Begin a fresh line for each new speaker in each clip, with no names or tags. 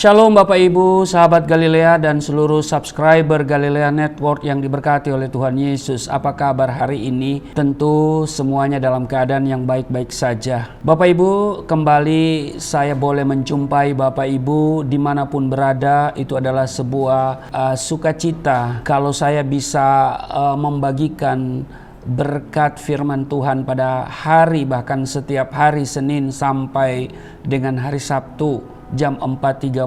Shalom Bapak Ibu, sahabat Galilea dan seluruh subscriber Galilea Network yang diberkati oleh Tuhan Yesus. Apa kabar hari ini? Tentu semuanya dalam keadaan yang baik-baik saja. Bapak Ibu, kembali saya boleh menjumpai Bapak Ibu dimanapun berada. Itu adalah sebuah sukacita kalau saya bisa membagikan berkat firman Tuhan pada hari, bahkan setiap hari Senin sampai dengan hari Sabtu jam 4.30.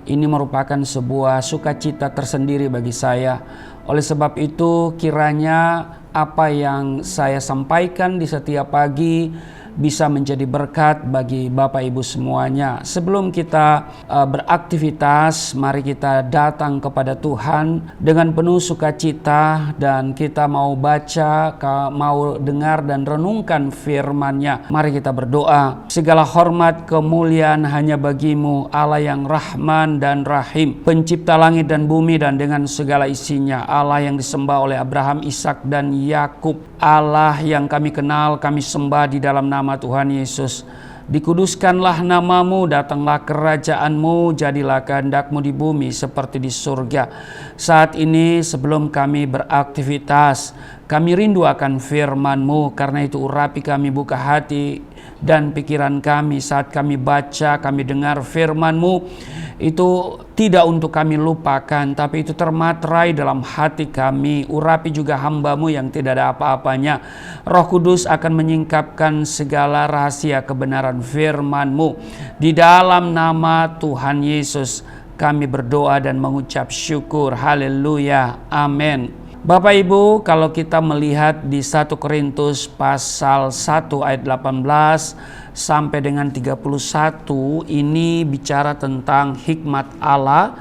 Ini merupakan sebuah sukacita tersendiri bagi saya. Oleh sebab itu, kiranya apa yang saya sampaikan di setiap pagi bisa menjadi berkat bagi Bapak Ibu semuanya. Sebelum kita beraktivitas, mari kita datang kepada Tuhan dengan penuh sukacita dan kita mau baca, mau dengar dan renungkan firman-Nya. Mari kita berdoa. Segala hormat kemuliaan hanya bagi-Mu, Allah yang Rahman dan Rahim, pencipta langit dan bumi dan dengan segala isinya, Allah yang disembah oleh Abraham, Ishak dan Yakub, Allah yang kami kenal, kami sembah di dalam nama Tuhan Yesus. Dikuduskanlah nama-Mu, datanglah kerajaan-Mu, jadilah kehendak-Mu di bumi seperti di surga. Saat ini sebelum kami beraktivitas, kami rindu akan firman-Mu, karena itu urapi kami, buka hati dan pikiran kami saat kami baca, kami dengar firman-Mu. Itu tidak untuk kami lupakan, tapi itu termaterai dalam hati kami. Urapi juga hamba-Mu yang tidak ada apa-apanya. Roh Kudus akan menyingkapkan segala rahasia kebenaran firman-Mu. Di dalam nama Tuhan Yesus kami berdoa dan mengucap syukur. Haleluya. Amin. Bapak Ibu, kalau kita melihat di 1 Korintus pasal 1 ayat 18 sampai dengan 31, ini bicara tentang hikmat Allah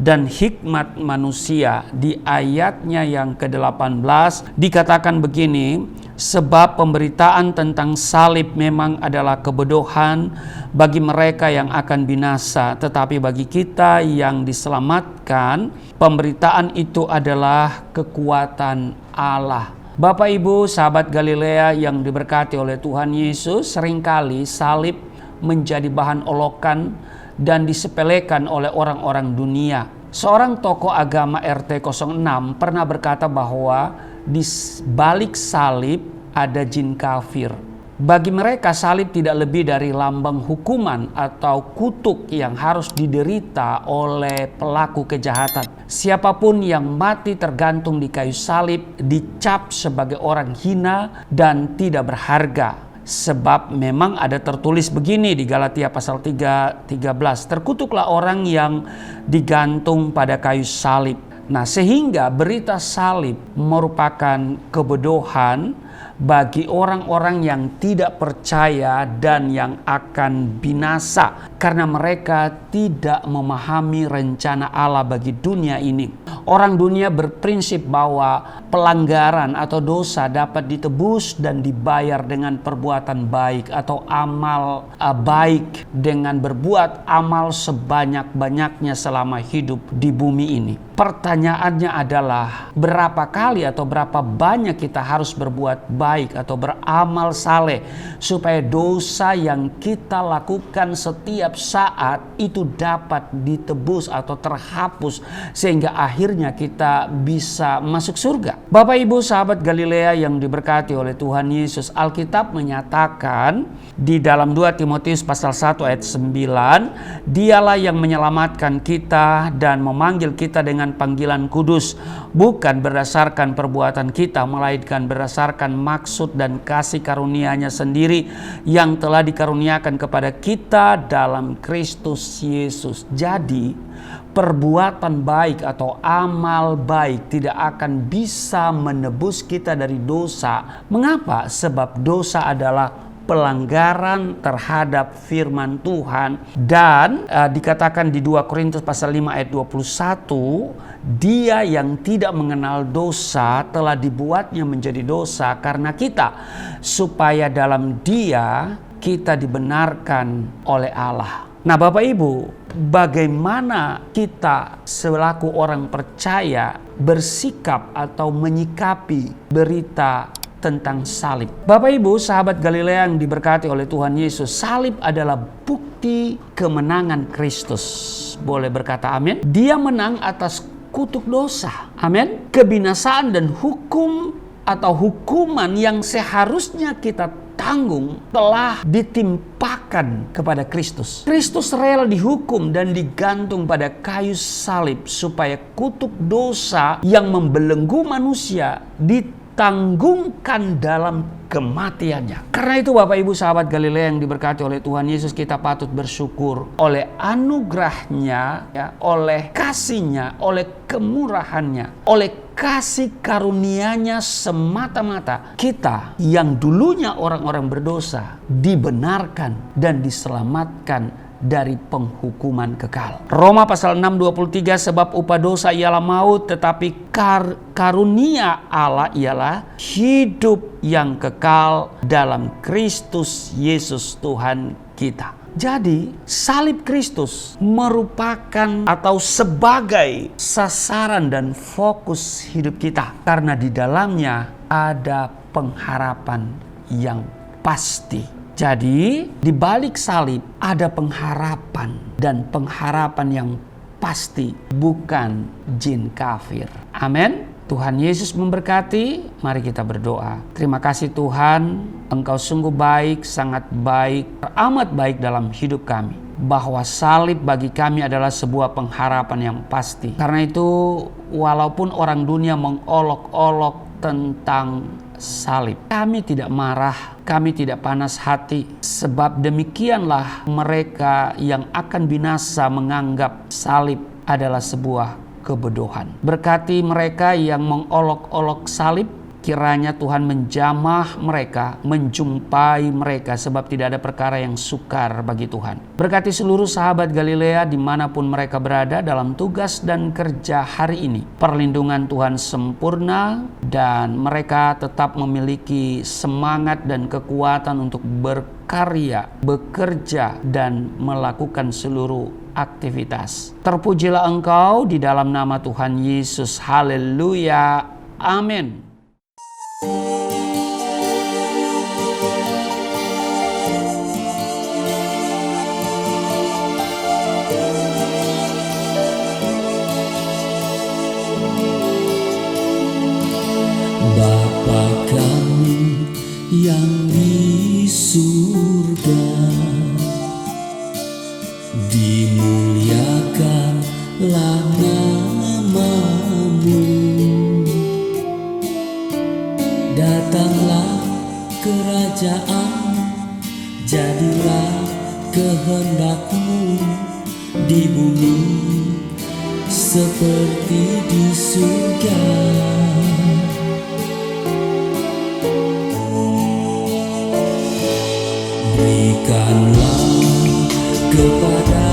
dan hikmat manusia. Di ayatnya yang ke-18 dikatakan begini, sebab pemberitaan tentang salib memang adalah kebodohan bagi mereka yang akan binasa, tetapi bagi kita yang diselamatkan, pemberitaan itu adalah kekuatan Allah. Bapak Ibu, sahabat Galilea yang diberkati oleh Tuhan Yesus, seringkali salib menjadi bahan olokan dan disepelekan oleh orang-orang dunia. Seorang tokoh agama RT 06 pernah berkata bahwa di balik salib ada jin kafir. Bagi mereka salib tidak lebih dari lambang hukuman atau kutuk yang harus diderita oleh pelaku kejahatan. Siapapun yang mati tergantung di kayu salib dicap sebagai orang hina dan tidak berharga. Sebab memang ada tertulis begini di Galatia pasal 3:13, terkutuklah orang yang digantung pada kayu salib. Nah, sehingga berita salib merupakan kebodohan bagi orang-orang yang tidak percaya dan yang akan binasa, karena mereka tidak memahami rencana Allah bagi dunia ini. Orang dunia berprinsip bahwa pelanggaran atau dosa dapat ditebus dan dibayar dengan perbuatan baik atau amal baik, dengan berbuat amal sebanyak-banyaknya selama hidup di bumi ini. Pertanyaannya adalah, berapa kali atau berapa banyak kita harus berbuat baik atau beramal saleh supaya dosa yang kita lakukan setiap saat itu dapat ditebus atau terhapus sehingga akhirnya kita bisa masuk surga. Bapak Ibu, sahabat Galilea yang diberkati oleh Tuhan Yesus, Alkitab menyatakan di dalam 2 Timotius pasal 1 ayat 9, dialah yang menyelamatkan kita dan memanggil kita dengan panggilan kudus, bukan berdasarkan perbuatan kita, melainkan berdasarkan maksud dan kasih karunia-Nya sendiri yang telah dikaruniakan kepada kita dalam Kristus Yesus. Jadi, perbuatan baik atau amal baik tidak akan bisa menebus kita dari dosa. Mengapa? Sebab dosa adalah pelanggaran terhadap firman Tuhan. Dan dikatakan di 2 Korintus pasal 5 ayat 21, dia yang tidak mengenal dosa telah dibuatnya menjadi dosa karena kita, supaya dalam dia kita dibenarkan oleh Allah. Nah, Bapak Ibu, bagaimana kita selaku orang percaya bersikap atau menyikapi berita tentang salib. Bapak Ibu, sahabat Galilea yang diberkati oleh Tuhan Yesus, salib adalah bukti kemenangan Kristus. Boleh berkata amin? Dia menang atas kutuk dosa. Amin. Kebinasaan dan hukum atau hukuman yang seharusnya kita tanggung telah ditimpakan kepada Kristus. Kristus rela dihukum dan digantung pada kayu salib supaya kutuk dosa yang membelenggu manusia ditanggungkan dalam kematiannya. Karena itu Bapak Ibu sahabat Galilea yang diberkati oleh Tuhan Yesus, kita patut bersyukur oleh anugerahnya, ya, oleh kasihnya, oleh kemurahannya, oleh kasih karunia-Nya semata-mata kita yang dulunya orang-orang berdosa dibenarkan dan diselamatkan dari penghukuman kekal. Roma pasal 6:23, sebab upah dosa ialah maut, tetapi karunia Allah ialah hidup yang kekal dalam Kristus Yesus Tuhan kita. Jadi salib Kristus merupakan atau sebagai sasaran dan fokus hidup kita, karena di dalamnya ada pengharapan yang pasti. Jadi di balik salib ada pengharapan, dan pengharapan yang pasti, bukan jin kafir. Amin. Tuhan Yesus memberkati. Mari kita berdoa. Terima kasih Tuhan, Engkau sungguh baik, sangat baik, amat baik dalam hidup kami. Bahwa salib bagi kami adalah sebuah pengharapan yang pasti. Karena itu walaupun orang dunia mengolok-olok tentang salib, kami tidak marah, kami tidak panas hati. Sebab demikianlah mereka yang akan binasa menganggap salib adalah sebuah kebodohan. Berkati mereka yang mengolok-olok salib, kiranya Tuhan menjamah mereka, menjumpai mereka, sebab tidak ada perkara yang sukar bagi Tuhan. Berkati seluruh sahabat Galilea dimanapun mereka berada dalam tugas dan kerja hari ini. Perlindungan Tuhan sempurna dan mereka tetap memiliki semangat dan kekuatan untuk berkarya, bekerja, dan melakukan seluruh aktivitas. Terpujilah Engkau di dalam nama Tuhan Yesus. Haleluya. Amin.
Bapa kami yang di surga, dimuliakanlah nama-Mu. Datanglah kerajaan, jadilah kehendak-Mu di bumi seperti di surga. Berikanlah kepada